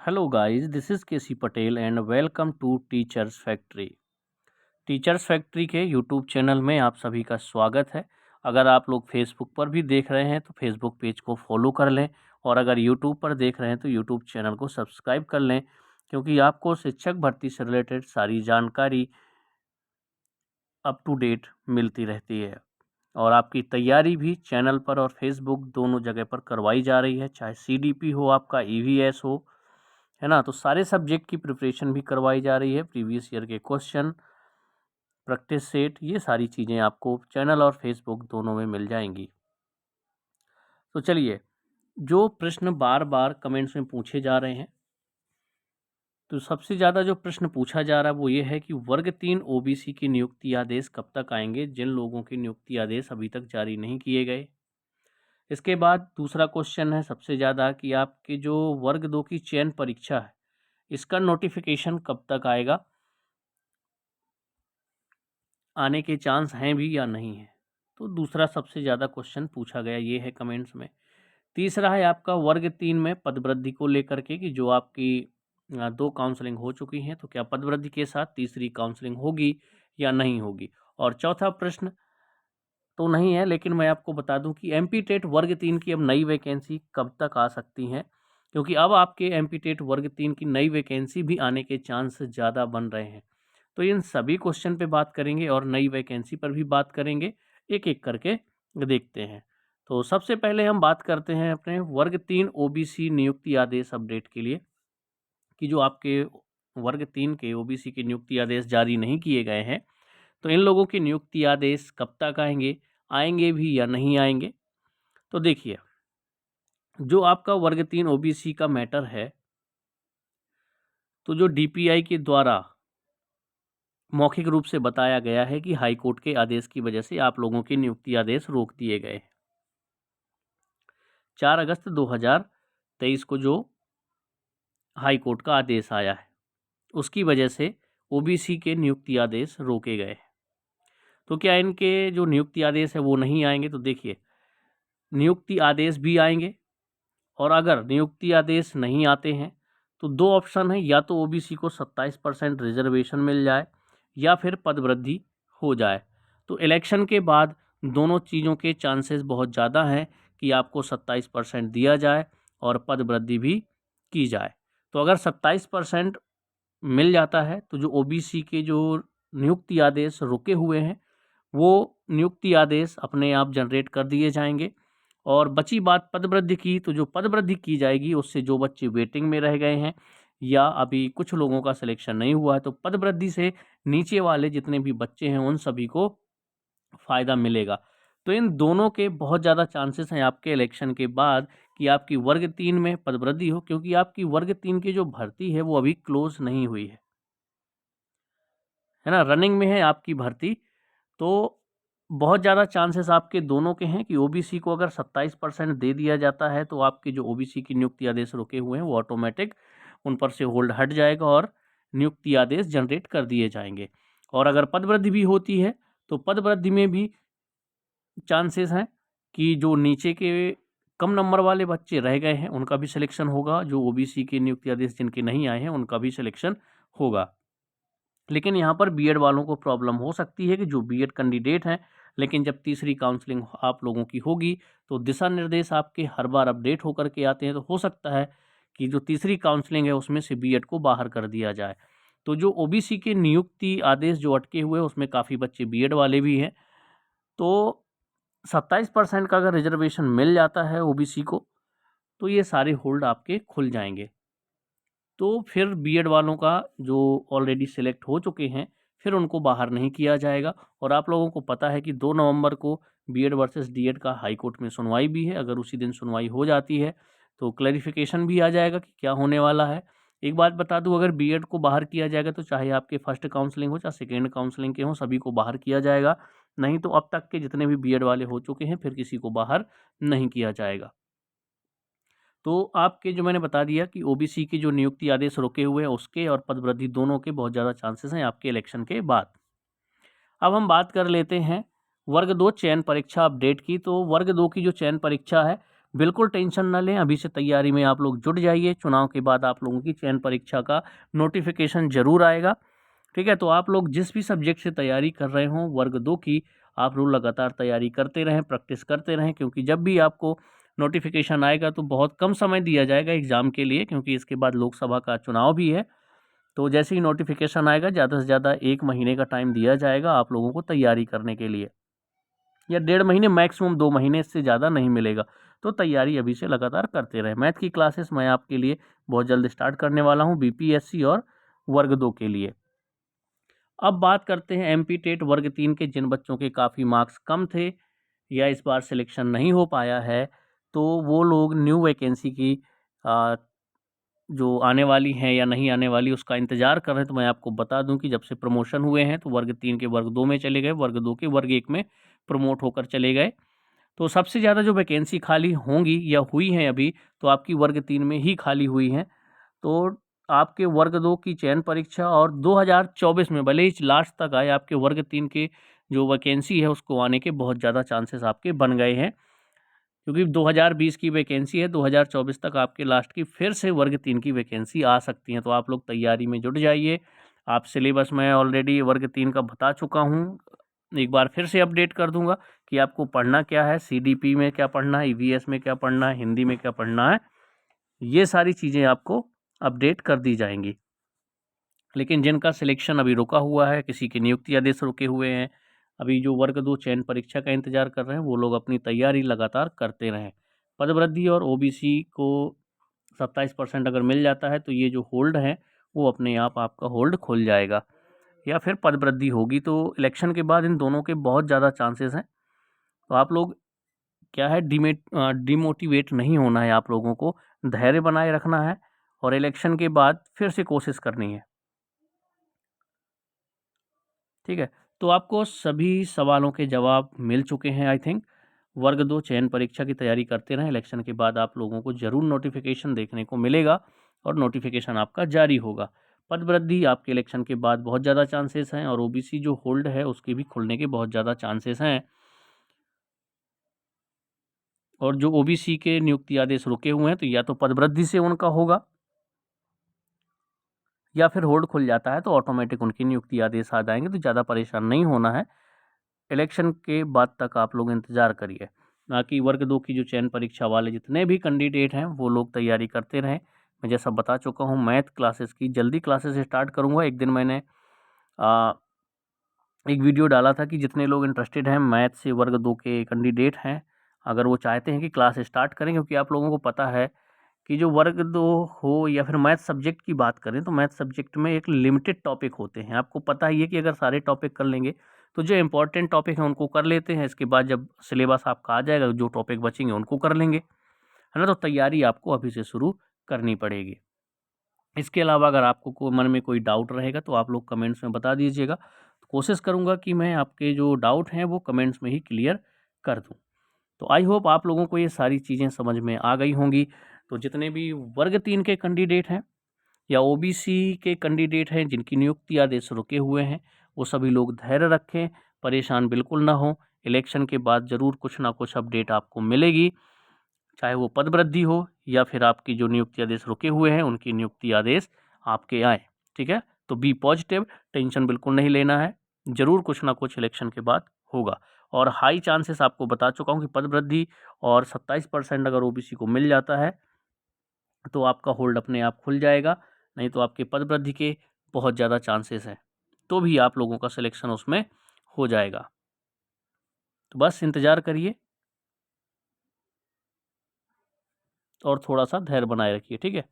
Hello guys, this is KC Patel and welcome to Teachers Factory. Teachers Factory के YouTube channel में आप सभी का स्वागत है। अगर आप लोग फेसबुक पर भी देख रहे हैं तो फेसबुक पेज को फॉलो कर लें, और अगर यूट्यूब पर देख रहे हैं तो यूट्यूब चैनल को सब्सक्राइब कर लें, क्योंकि आपको शिक्षक भर्ती से रिलेटेड सारी जानकारी अप टू डेट मिलती रहती है। और आपकी तैयारी भी चैनल पर और फेसबुक दोनों जगह पर करवाई जा रही है, चाहे CDP हो, आपका EVS हो, है ना। तो सारे सब्जेक्ट की प्रिपरेशन भी करवाई जा रही है। प्रीवियस ईयर के क्वेश्चन, प्रैक्टिस सेट, ये सारी चीज़ें आपको चैनल और फेसबुक दोनों में मिल जाएंगी। तो चलिए, जो प्रश्न बार बार कमेंट्स में पूछे जा रहे हैं, तो सबसे ज़्यादा जो प्रश्न पूछा जा रहा है वो ये है कि वर्ग 3 OBC की नियुक्ति आदेश कब तक आएंगे, जिन लोगों के नियुक्ति आदेश अभी तक जारी नहीं किए गए। इसके बाद दूसरा क्वेश्चन है सबसे ज़्यादा कि आपके जो वर्ग 2 की चयन परीक्षा है, इसका नोटिफिकेशन कब तक आएगा, आने के चांस हैं भी या नहीं है। तो दूसरा सबसे ज़्यादा क्वेश्चन पूछा गया ये है कमेंट्स में। तीसरा है आपका वर्ग 3 में पदवृद्धि को लेकर के कि जो आपकी 2 काउंसलिंग हो चुकी हैं, तो क्या पदवृद्धि के साथ तीसरी काउंसलिंग होगी या नहीं होगी। और चौथा प्रश्न तो नहीं है, लेकिन मैं आपको बता दूं कि MP टेट वर्ग 3 की अब नई वैकेंसी कब तक आ सकती हैं, क्योंकि अब आपके MP टेट वर्ग 3 की नई वैकेंसी भी आने के चांस ज़्यादा बन रहे हैं। तो इन सभी क्वेश्चन पे बात करेंगे और नई वैकेंसी पर भी बात करेंगे, एक एक करके देखते हैं। तो सबसे पहले हम बात करते हैं अपने वर्ग 3 OBC नियुक्ति आदेश अपडेट के लिए, कि जो आपके वर्ग 3 के OBC के नियुक्ति आदेश जारी नहीं किए गए हैं, तो इन लोगों के नियुक्ति आदेश कब तक आएंगे, आएंगे भी या नहीं आएंगे। तो देखिए, जो आपका वर्ग 3 OBC का मैटर है, तो जो DPI के द्वारा मौखिक रूप से बताया गया है कि हाई कोर्ट के आदेश की वजह से आप लोगों के नियुक्ति आदेश रोक दिए गए। 4 अगस्त 2023 को जो हाई कोर्ट का आदेश आया है, उसकी वजह से OBC के नियुक्ति आदेश रोके गए। तो क्या इनके जो नियुक्ति आदेश है वो नहीं आएंगे। तो देखिए, नियुक्ति आदेश भी आएंगे, और अगर नियुक्ति आदेश नहीं आते हैं तो दो ऑप्शन है, या तो OBC को 27% रिजर्वेशन मिल जाए या फिर पदवृद्धि हो जाए। तो इलेक्शन के बाद दोनों चीज़ों के चांसेस बहुत ज़्यादा हैं कि आपको 27% दिया जाए और पदवृद्धि भी की जाए। तो अगर 27% मिल जाता है तो जो OBC के जो नियुक्ति आदेश रुके हुए हैं, वो नियुक्ति आदेश अपने आप जनरेट कर दिए जाएंगे। और बची बात पदवृद्धि की, तो जो पदवृद्धि की जाएगी उससे जो बच्चे वेटिंग में रह गए हैं या अभी कुछ लोगों का सिलेक्शन नहीं हुआ है, तो पदवृद्धि से नीचे वाले जितने भी बच्चे हैं उन सभी को फ़ायदा मिलेगा। तो इन दोनों के बहुत ज़्यादा चांसेस हैं आपके इलेक्शन के बाद कि आपकी वर्ग 3 में पदवृद्धि हो, क्योंकि आपकी वर्ग 3 की जो भर्ती है वो अभी क्लोज नहीं हुई है ना, रनिंग में है आपकी भर्ती। तो बहुत ज़्यादा चांसेस आपके दोनों के हैं कि OBC को अगर 27% दे दिया जाता है तो आपके जो OBC की नियुक्ति आदेश रुके हुए हैं वो ऑटोमेटिक उन पर से होल्ड हट जाएगा और नियुक्ति आदेश जनरेट कर दिए जाएंगे। और अगर पदवृद्धि भी होती है तो पदवृद्धि में भी चांसेस हैं कि जो नीचे के कम नंबर वाले बच्चे रह गए हैं उनका भी सिलेक्शन होगा, जो OBC के नियुक्ति आदेश जिनके नहीं आए हैं उनका भी सिलेक्शन होगा। लेकिन यहाँ पर बीएड वालों को प्रॉब्लम हो सकती है कि जो बीएड कैंडिडेट हैं, लेकिन जब तीसरी काउंसलिंग आप लोगों की होगी तो दिशा निर्देश आपके हर बार अपडेट होकर के आते हैं, तो हो सकता है कि जो तीसरी काउंसलिंग है उसमें से बीएड को बाहर कर दिया जाए। तो जो OBC के नियुक्ति आदेश जो अटके हुए हैं उसमें काफ़ी बच्चे बीएड वाले भी हैं। तो 27% का अगर रिजर्वेशन मिल जाता है OBC को तो ये सारे होल्ड आपके खुल जाएंगे। तो फिर बीएड वालों का जो ऑलरेडी सिलेक्ट हो चुके हैं फिर उनको बाहर नहीं किया जाएगा। और आप लोगों को पता है कि 2 नवंबर को बीएड वर्सेस डीएड का हाई कोर्ट में सुनवाई भी है। अगर उसी दिन सुनवाई हो जाती है तो क्लैरिफिकेशन भी आ जाएगा कि क्या होने वाला है। एक बात बता दूं, अगर बीएड को बाहर किया जाएगा तो चाहे आपके फर्स्ट काउंसलिंग हो चाहे सेकेंड काउंसलिंग के हो, सभी को बाहर किया जाएगा। नहीं तो अब तक के जितने भी बीएड वाले हो चुके हैं फिर किसी को बाहर नहीं किया जाएगा। तो आपके जो मैंने बता दिया कि OBC के जो नियुक्ति आदेश रुके हुए हैं उसके और पदवृद्धि दोनों के बहुत ज़्यादा चांसेस हैं आपके इलेक्शन के बाद। अब हम बात कर लेते हैं वर्ग 2 चयन परीक्षा अपडेट की। तो वर्ग 2 की जो चयन परीक्षा है बिल्कुल टेंशन ना लें, अभी से तैयारी में आप लोग जुट जाइए। चुनाव के बाद आप लोगों की चयन परीक्षा का नोटिफिकेशन ज़रूर आएगा, ठीक है। तो आप लोग जिस भी सब्जेक्ट से तैयारी कर रहे हों वर्ग 2 की, आप लोग लगातार तैयारी करते रहें, प्रैक्टिस करते रहें, क्योंकि जब भी आपको नोटिफिकेशन आएगा तो बहुत कम समय दिया जाएगा एग्ज़ाम के लिए, क्योंकि इसके बाद लोकसभा का चुनाव भी है। तो जैसे ही नोटिफिकेशन आएगा ज़्यादा से ज़्यादा 1 महीने का टाइम दिया जाएगा आप लोगों को तैयारी करने के लिए, या 1.5 महीने, मैक्सिमम 2 महीने, इससे ज़्यादा नहीं मिलेगा। तो तैयारी अभी से लगातार करते रहें। मैथ की क्लासेस मैं आपके लिए बहुत जल्द स्टार्ट करने वाला हूँ, बीपीएससी और वर्ग 2 के लिए। अब बात करते हैं एमपी टेट वर्ग 3 के, जिन बच्चों के काफ़ी मार्क्स कम थे या इस बार सिलेक्शन नहीं हो पाया है, तो वो लोग न्यू वैकेंसी की जो आने वाली हैं या नहीं आने वाली उसका इंतज़ार कर रहे हैं। तो मैं आपको बता दूं कि जब से प्रमोशन हुए हैं तो वर्ग 3 के वर्ग 2 में चले गए, वर्ग 2 के वर्ग 1 में प्रमोट होकर चले गए। तो सबसे ज़्यादा जो वैकेंसी खाली होंगी या हुई हैं अभी, तो आपकी वर्ग 3 में ही खाली हुई हैं। तो आपके वर्ग 2 की चयन परीक्षा और 2024 में भले ही लास्ट तक आए, आपके वर्ग 3 के जो वैकेंसी है उसको आने के बहुत ज़्यादा चांसेस आपके बन गए हैं, क्योंकि 2020 की वैकेंसी है, 2024 तक आपके लास्ट की फिर से वर्ग 3 की वैकेंसी आ सकती है। तो आप लोग तैयारी में जुट जाइए। आप सिलेबस मैं ऑलरेडी वर्ग 3 का बता चुका हूँ, एक बार फिर से अपडेट कर दूंगा कि आपको पढ़ना क्या है, सीडीपी में क्या पढ़ना है, ईवीएस में क्या पढ़ना है, हिंदी में क्या पढ़ना है, ये सारी चीज़ें आपको अपडेट कर दी जाएंगी। लेकिन जिनका सिलेक्शन अभी रुका हुआ है, किसी के नियुक्ति आदेश रुके हुए हैं, अभी जो वर्ग 2 चयन परीक्षा का इंतजार कर रहे हैं, वो लोग अपनी तैयारी लगातार करते रहें। पदवृद्धि और ओबीसी को 27% अगर मिल जाता है तो ये जो होल्ड है वो अपने आप आपका होल्ड खुल जाएगा, या फिर पदवृद्धि होगी तो इलेक्शन के बाद इन दोनों के बहुत ज़्यादा चांसेस हैं। तो आप लोग क्या है, डिमोटिवेट नहीं होना है, आप लोगों को धैर्य बनाए रखना है और इलेक्शन के बाद फिर से कोशिश करनी है, ठीक है। तो आपको सभी सवालों के जवाब मिल चुके हैं आई थिंक। वर्ग 2 चयन परीक्षा की तैयारी करते रहें, इलेक्शन के बाद आप लोगों को ज़रूर नोटिफिकेशन देखने को मिलेगा और नोटिफिकेशन आपका जारी होगा। पदवृद्धि आपके इलेक्शन के बाद बहुत ज़्यादा चांसेस हैं, और ओबीसी जो होल्ड है उसके भी खुलने के बहुत ज़्यादा चांसेस हैं। और जो ओबीसी के नियुक्ति आदेश रुके हुए हैं तो या तो पदवृद्धि से उनका होगा, या फिर होल्ड खुल जाता है तो ऑटोमेटिक उनकी नियुक्ति आदेश आ जाएंगे। तो ज़्यादा परेशान नहीं होना है, इलेक्शन के बाद तक आप लोग इंतज़ार करिए। बाकी वर्ग 2 की जो चयन परीक्षा वाले जितने भी कैंडिडेट हैं वो लोग तैयारी करते रहें। मैं जैसा बता चुका हूँ, मैथ क्लासेस की जल्दी क्लासेस स्टार्ट करूँगा। एक दिन मैंने एक वीडियो डाला था कि जितने लोग इंटरेस्टेड हैं मैथ से वर्ग 2 के कैंडिडेट हैं, अगर वो चाहते हैं कि क्लास स्टार्ट करें, क्योंकि आप लोगों को पता है कि जो वर्ग 2 हो या फिर मैथ सब्जेक्ट की बात करें तो मैथ सब्जेक्ट में एक लिमिटेड टॉपिक होते हैं। आपको पता ही है कि अगर सारे टॉपिक कर लेंगे तो जो इम्पोर्टेंट टॉपिक हैं उनको कर लेते हैं, इसके बाद जब सिलेबस आपका आ जाएगा जो टॉपिक बचेंगे उनको कर लेंगे, है ना। तो तैयारी आपको अभी से शुरू करनी पड़ेगी। इसके अलावा अगर आपको मन में कोई डाउट रहेगा तो आप लोग कमेंट्स में बता दीजिएगा। तो कोशिश करूँगा कि मैं आपके जो डाउट हैं वो कमेंट्स में ही क्लियर कर दूँ। तो आई होप आप लोगों को ये सारी चीज़ें समझ में आ गई होंगी। तो जितने भी वर्ग 3 के कैंडिडेट हैं या ओबीसी के कैंडिडेट हैं जिनकी नियुक्ति आदेश रुके हुए हैं, वो सभी लोग धैर्य रखें, परेशान बिल्कुल ना हों। इलेक्शन के बाद ज़रूर कुछ ना कुछ अपडेट आपको मिलेगी, चाहे वो पदवृद्धि हो या फिर आपकी जो नियुक्ति आदेश रुके हुए हैं उनकी नियुक्ति आदेश आपके आए, ठीक है। तो बी पॉजिटिव, टेंशन बिल्कुल नहीं लेना है, ज़रूर कुछ ना कुछ इलेक्शन के बाद होगा। और हाई चांसेस आपको बता चुका हूँ कि पदवृद्धि और 27% अगर ओबीसी को मिल जाता है तो आपका होल्ड अपने आप खुल जाएगा, नहीं तो आपके पदवृद्धि के बहुत ज़्यादा चांसेस हैं, तो भी आप लोगों का सिलेक्शन उसमें हो जाएगा। तो बस इंतज़ार करिए और थोड़ा सा धैर्य बनाए रखिए, ठीक है।